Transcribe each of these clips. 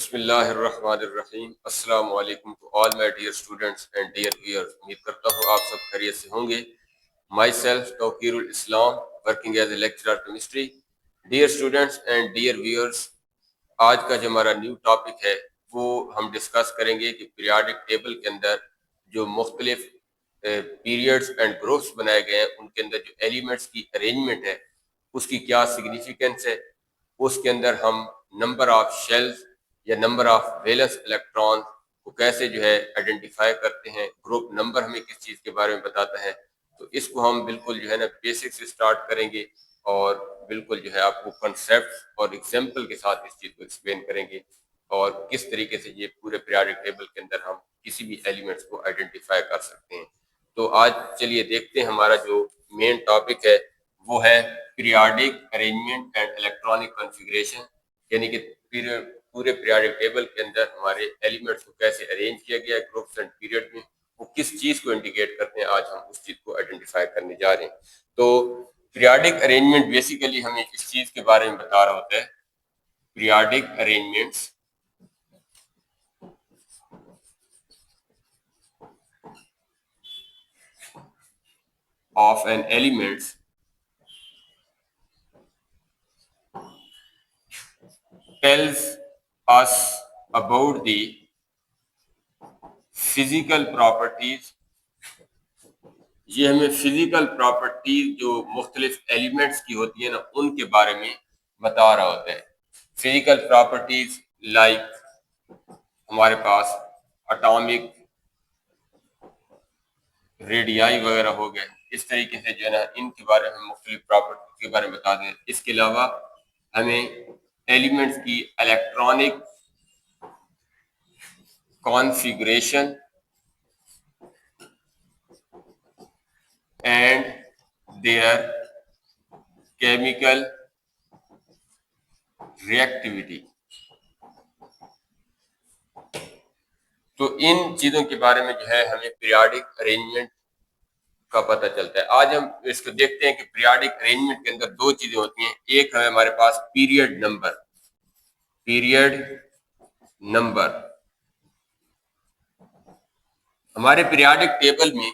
बिस्मिल्लाहिर्रहमानिर्रहीम। अस्सलाम वालेकुम to all my dear students and dear viewers. उम्मीद करता हूँ आप सब खैरियत से होंगे। Myself Taukirul Islam, working as a lecturer chemistry. Dear students and dear viewers, आज का जो हमारा न्यू टॉपिक है वो हम डिस्कस करेंगे कि पीरियाडिक टेबल के अंदर जो मुख्तलिफ पीरियड्स एंड ग्रुप्स बनाए गए हैं उनके अंदर जो एलिमेंट्स की अरेंजमेंट है उसकी क्या सिग्निफिकेंस है। उसके अंदर हम नंबर ऑफ शेल्स या नंबर ऑफ वैलेंस इलेक्ट्रॉन को कैसे जो है आइडेंटिफाई करते हैं। ग्रुप नंबर हमें किस चीज़ के बारे में बताता है। तो इसको हम बिल्कुल जो है ना बेसिक से स्टार्ट करेंगे और बिल्कुल जो है आपको कंसेप्ट और एग्जाम्पल के साथ इस चीज़ को एक्सप्लेन करेंगे और किस तरीके से ये पूरे पीरियोडिक टेबल के अंदर हम किसी भी एलिमेंट्स को आइडेंटिफाई कर सकते हैं। तो आज चलिए देखते हैं, हमारा जो मेन टॉपिक है वो है periodic arrangement and electronic configuration, यानी कि पूरे पीरियोडिक टेबल के अंदर हमारे एलिमेंट्स को कैसे अरेंज किया गया है ग्रुप्स एंड पीरियड में, वो किस चीज़ को इंडिकेट करते हैं। आज हम उस चीज़ को आइडेंटिफाई करने जा रहे हैं। तो पीरियोडिक अरेंजमेंट बेसिकली हमें इस चीज़ के बारे में बता रहा होता है। Periodic arrangements of an elements tells us about the physical properties। ये हमें फिजिकल प्रॉपर्टीज जो मुख्तलिफ एलिमेंट्स की होती है ना उनके बारे में बता रहा होता है। फिजिकल प्रॉपर्टीज लाइक हमारे पास एटॉमिक रेडियाई वगैरह हो गए, इस तरीके से जो है ना इनके बारे में मुख्तलिफ प्रॉपर्टीज के बारे में बता दें। इसके अलावा हमें एलिमेंट्स की electronic configuration and there chemical reactivity, तो इन चीजों के बारे में जो है हमें पीरियोडिक अरेंजमेंट का पता चलता है। आज हम इसको देखते हैं कि पीरियोडिक अरेंजमेंट के अंदर दो चीजें होती हैं। एक है हमारे पास पीरियड नंबर। पीरियड नंबर हमारे पीरियोडिक टेबल में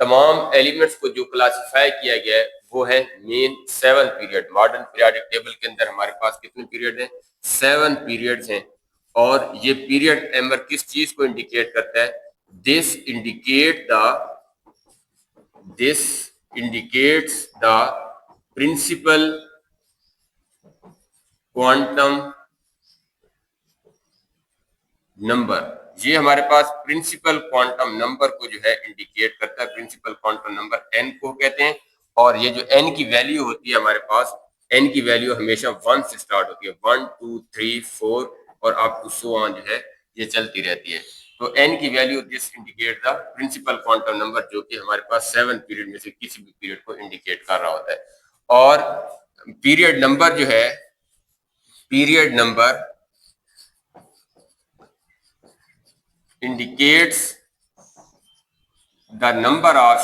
तमाम एलिमेंट्स को जो क्लासिफाई किया गया है वो है main 7 period. Modern periodic table के अंदर हमारे पास कितने पीरियड हैं? 7 पीरियड्स हैं। और ये पीरियड नंबर किस चीज को इंडिकेट करता है? This indicates the principal quantum number. ये हमारे पास प्रिंसिपल क्वांटम नंबर को जो है इंडिकेट करता है। प्रिंसिपल क्वांटम नंबर n को कहते हैं। और ये जो n की वैल्यू होती है हमारे पास, n की वैल्यू हमेशा 1 से स्टार्ट होती है। 1 2 3 4 और अप टू सो ऑन जो है ये चलती रहती है। तो n की value this indicate the principal quantum number, जो कि हमारे पास 7 पीरियड में से किसी भी पीरियड को इंडिकेट कर रहा होता है। और पीरियड नंबर जो है, period number indicates the number of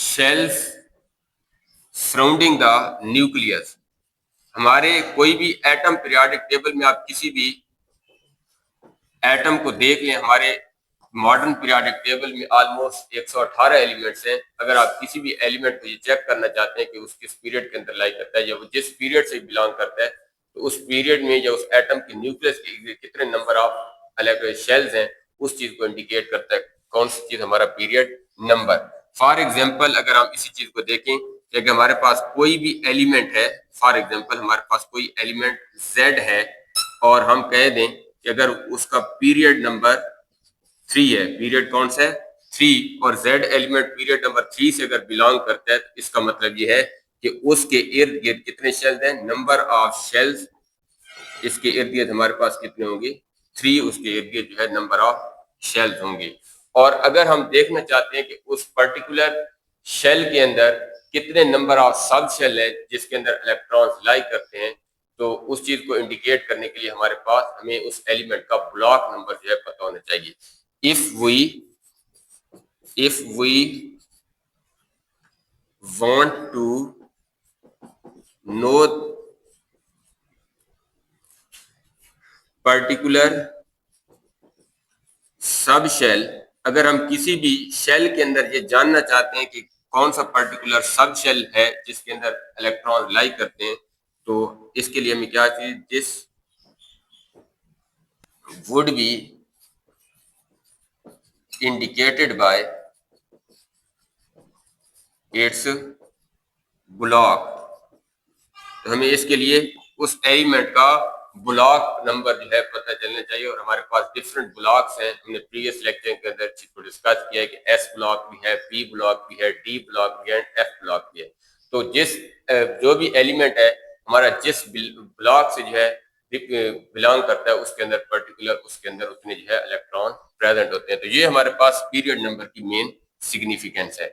shells surrounding the nucleus। हमारे कोई भी एटम पीरियोडिक टेबल में आप किसी भी एटम को देख लें, हमारे मॉडर्न पीरियोडिक टेबल में ऑलमोस्ट 118 एलिमेंट्स हैं। अगर आप किसी भी एलिमेंट को ये चेक करना चाहते हैं कि उस किस पीरियड के अंदर लाई करता है या वो जिस पीरियड से बिलोंग करता है, तो उस पीरियड में या उस एटम के न्यूक्लियस के कितने नंबर ऑफ शेल्स हैं उस चीज को इंडिकेट करता है कौन सी चीज हमारा पीरियड नंबर। फॉर एग्जाम्पल अगर हम इसी चीज को देखें कि अगर हमारे पास कोई भी एलिमेंट है, फॉर एग्जाम्पल हमारे पास कोई एलिमेंट Z है और हम कह दें कि अगर उसका पीरियड नंबर 3 है, पीरियड कौन सा है? 3, और Z एलिमेंट पीरियड नंबर 3 से अगर बिलोंग करता है तो इसका मतलब ये है कि उसके इर्द गिर्द कितने शेल्स हैं? नंबर ऑफ शेल्स इसके इर्द गिर्द हमारे पास कितने होंगे? 3 उसके इर्द गिर्द जो है नंबर ऑफ शेल्स होंगे। और अगर हम देखना चाहते हैं कि उस पर्टिकुलर शेल के अंदर कितने नंबर ऑफ सब शेल है जिसके अंदर इलेक्ट्रॉन्स लाई करते हैं, तो उस चीज को इंडिकेट करने के लिए हमारे पास हमें उस एलिमेंट का ब्लॉक नंबर जो है पता होना चाहिए। if we want to know particular sub shell, अगर हम किसी भी शेल के अंदर ये जानना चाहते हैं कि कौन सा पर्टिकुलर सब शेल है जिसके अंदर इलेक्ट्रॉन लाई करते हैं, तो इसके लिए हमें क्या चाहिए, this would be indicated by it's block. तो हमें इसके लिए उस एलिमेंट का ब्लॉक नंबर जो है पता चलना चाहिए, और हमारे पास डिफरेंट ब्लॉक्स हैं। हमने प्रीवियस लेक्चर के अंदर इसको डिस्कस किया है कि एस ब्लॉक भी है, पी ब्लॉक भी है, डी ब्लॉक भी है, एफ ब्लॉक भी है। तो जो भी एलिमेंट है हमारा जिस ब्लॉक से जो है बिलोंग करता है उसके अंदर पर्टिकुलर उसके अंदर उतने जो है इलेक्ट्रॉन प्रेजेंट होते हैं। तो ये हमारे पास पीरियड नंबर की मेन सिग्निफिकेंस है।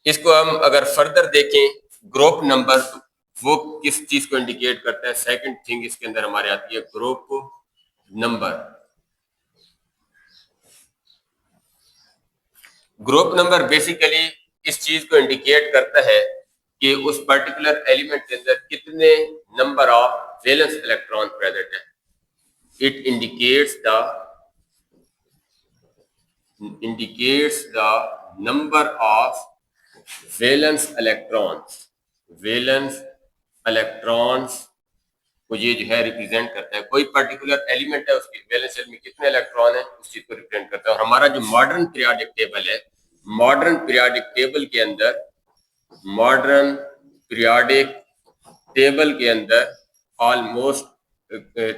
इसको हम अगर फर्दर देखें, ग्रुप नंबर वो किस चीज को इंडिकेट करता है, सेकंड थिंग इसके अंदर हमारे आती है group number. Group number basically इस चीज को इंडिकेट करता है कि उस पर्टिकुलर एलिमेंट के अंदर कितने number of valence electron present है। It indicates the number of valence electrons को ये जो है रिप्रेजेंट करता है। कोई पर्टिकुलर एलिमेंट है उसकी वैलेंस शेल में कितने इलेक्ट्रॉन है उस चीज को रिप्रेजेंट करता है। और हमारा जो मॉडर्न पीरियोडिक टेबल है, मॉडर्न पीरियोडिक टेबल के अंदर ऑलमोस्ट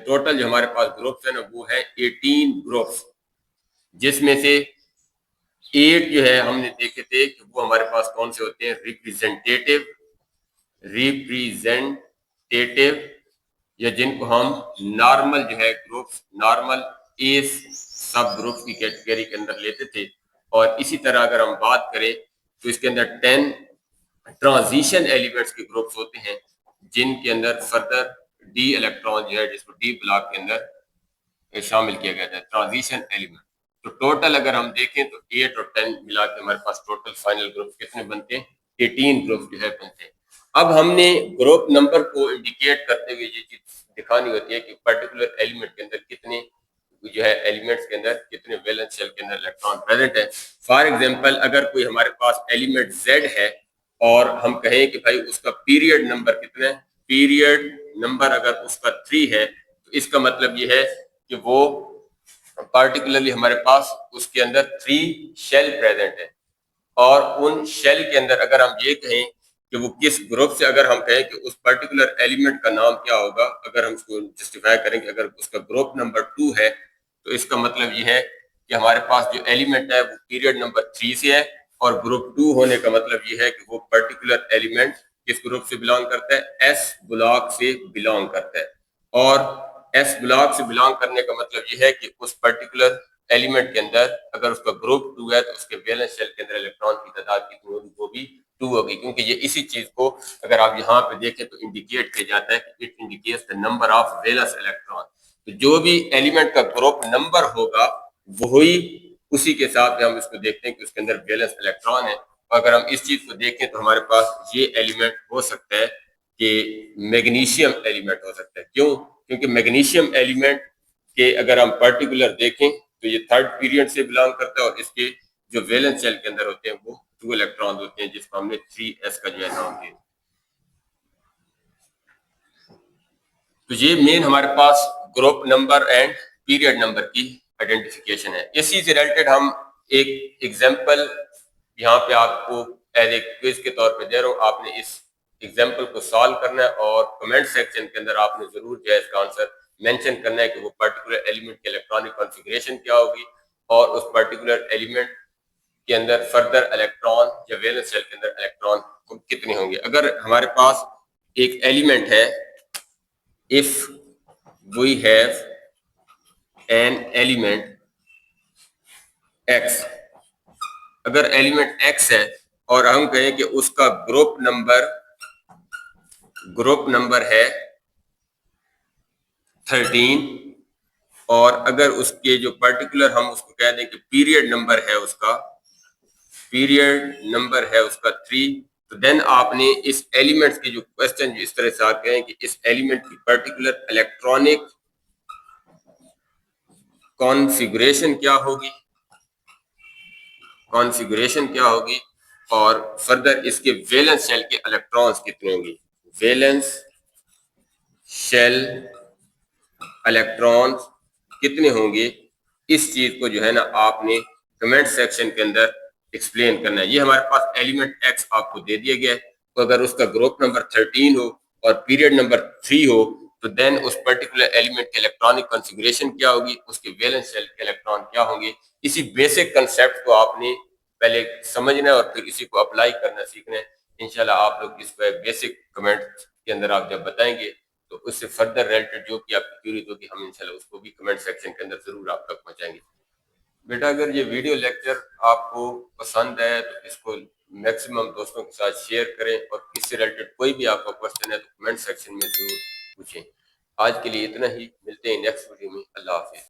टोटल जो हमारे पास ग्रुप्स है ना वो है 18 ग्रुप्स, जिसमें से 8 जो है हमने देखे थे कि वो हमारे पास कौन से होते हैं, रिप्रेजेंटेटिव या जिनको हम नॉर्मल जो है ग्रुप्स, नॉर्मल एस सब ग्रुप्स की कैटेगरी के अंदर लेते थे। और इसी तरह अगर हम बात करें तो इसके अंदर 10 ट्रांजिशन एलिमेंट्स के ग्रुप्स होते हैं जिनके अंदर फर्दर डी इलेक्ट्रॉन जो है जिसको डी ब्लॉक के अंदर शामिल किया गया था, ट्रांजिशन एलिमेंट। तो टोटल अगर हम देखें तो 8 और 10 मिला के हमारे पास टोटल फाइनल ग्रुप कितने बनते हैं, 18 ग्रुप जो है बनते हैं। अब हमने ग्रुप नंबर को इंडिकेट करते हुए ये चीज दिखानी होती है कि पर्टिकुलर एलिमेंट के अंदर कितने जो है एलिमेंट्स के अंदर कितने वैलेंस शेल के अंदर इलेक्ट्रॉन प्रेजेंट है। फॉर एग्जांपल अगर कोई हमारे पास एलिमेंट Z है और हम कहें कि भाई उसका पीरियड नंबर कितना है, पीरियड नंबर अगर उसका 3 है तो इसका मतलब ये है कि वो पार्टिकुलरली हमारे पास उसके अंदर 3 शेल प्रेजेंट है। और उन शेल के अंदर अगर हम ये कहें कि वो किस ग्रुप से, अगर हम कहें कि उस पर्टिकुलर एलिमेंट का नाम क्या होगा, अगर हम उसको जस्टिफाई करें कि अगर उसका ग्रुप नंबर 2 है तो इसका मतलब ये है कि हमारे पास जो एलिमेंट है वो पीरियड नंबर 3 से है, और ग्रुप 2 होने का मतलब ये है कि वो पर्टिकुलर एलिमेंट किस ग्रुप से बिलोंग करता है, एस ब्लॉक से बिलोंग करता है। और एस ब्लॉक से बिलोंग करने का मतलब ये है कि उस पर्टिकुलर एलिमेंट के अंदर अगर उसका ग्रुप 2 है तो उसके वैलेंस शेल के अंदर इलेक्ट्रॉन की तादाद कितनी होगी, वो भी 2 होगी। क्योंकि ये इसी चीज को अगर आप यहाँ पे देखें तो इंडिकेट किया जाता है कि it indicates the number of valence electron. तो जो भी एलिमेंट का ग्रुप नंबर होगा वही उसी के साथ हम इसको देखते हैं कि उसके अंदर वैलेंस इलेक्ट्रॉन है। और अगर हम इस चीज को देखें तो हमारे पास ये एलिमेंट हो सकता है कि मैग्नीशियम एलिमेंट हो सकता है। क्यों? क्योंकि मैग्नीशियम एलिमेंट के अगर हम पर्टिकुलर देखें तो ये थर्ड पीरियड से बिलोंग करता है और इसके जो वैलेंस शेल के अंदर होते हैं वो 2 इलेक्ट्रॉन होते हैं जिसको हमने 3s का जो है नाम दिया। तो ये मेन हमारे पास group number and period number की आइडेंटिफिकेशन है। इसी से रिलेटेड हम एक एग्जांपल यहाँ पे आपको एज ए क्विज के तौर पे दे रहा हूँ। आपने इस एग्जांपल को सॉल्व करना है और कमेंट सेक्शन के अंदर आपने जरूर जो है इसका आंसर मेंशन करना है कि वो पर्टिकुलर एलिमेंट की इलेक्ट्रॉनिक कॉन्फ़िगरेशन क्या होगी और उस पर्टिकुलर एलिमेंट के अंदर फर्दर इलेक्ट्रॉन या वैलेंस शेल के अंदर इलेक्ट्रॉन कितने होंगे। अगर हमारे पास एक एलिमेंट है, if we have an element x, अगर एलिमेंट x है और हम कहें कि उसका ग्रुप नंबर है 13, और अगर उसके जो पर्टिकुलर हम उसको कह दें कि पीरियड नंबर है उसका 3, तो देन आपने इस एलिमेंट्स की जो क्वेश्चन इस तरह से आते हैं कि इस एलिमेंट की पर्टिकुलर इलेक्ट्रॉनिक कॉन्फ़िगरेशन क्या होगी, कॉन्फ़िगरेशन क्या होगी, और फर्दर इसके वैलेंस शेल के इलेक्ट्रॉन्स कितने होंगे, वैलेंस शेल इलेक्ट्रॉन्स कितने होंगे, इस चीज को जो है ना आपने कमेंट सेक्शन के अंदर एक्सप्लेन करना है। ये हमारे पास एलिमेंट एक्स आपको दे दिया गया है, तो अगर उसका ग्रुप नंबर 13 हो और पीरियड नंबर 3 हो, तो देन उस पर्टिकुलर एलिमेंट के इलेक्ट्रॉनिक कॉन्फ़िगरेशन क्या होगी, उसके वैलेंस शेल के इलेक्ट्रॉन क्या होंगे। इसी बेसिक कंसेप्ट को आपने पहले समझना है और फिर इसी को अप्लाई करना सीखना है। इंशाल्लाह आप लोग इसको एक बेसिक कमेंट के अंदर आप जब बताएंगे तो उससे फर्दर रिलेटेड जो भी आपकी क्यूरी होगी हम इंशाल्लाह उसको भी कमेंट सेक्शन के अंदर जरूर आप तक पहुंचाएंगे। बेटा अगर ये वीडियो लेक्चर आपको पसंद है तो इसको मैक्सिमम दोस्तों के साथ शेयर करें, और इससे रिलेटेड कोई भी आपका क्वेश्चन है तो कमेंट सेक्शन में जरूर पूछें। आज के लिए इतना ही, मिलते हैं नेक्स्ट वीडियो में। अल्लाह हाफिज।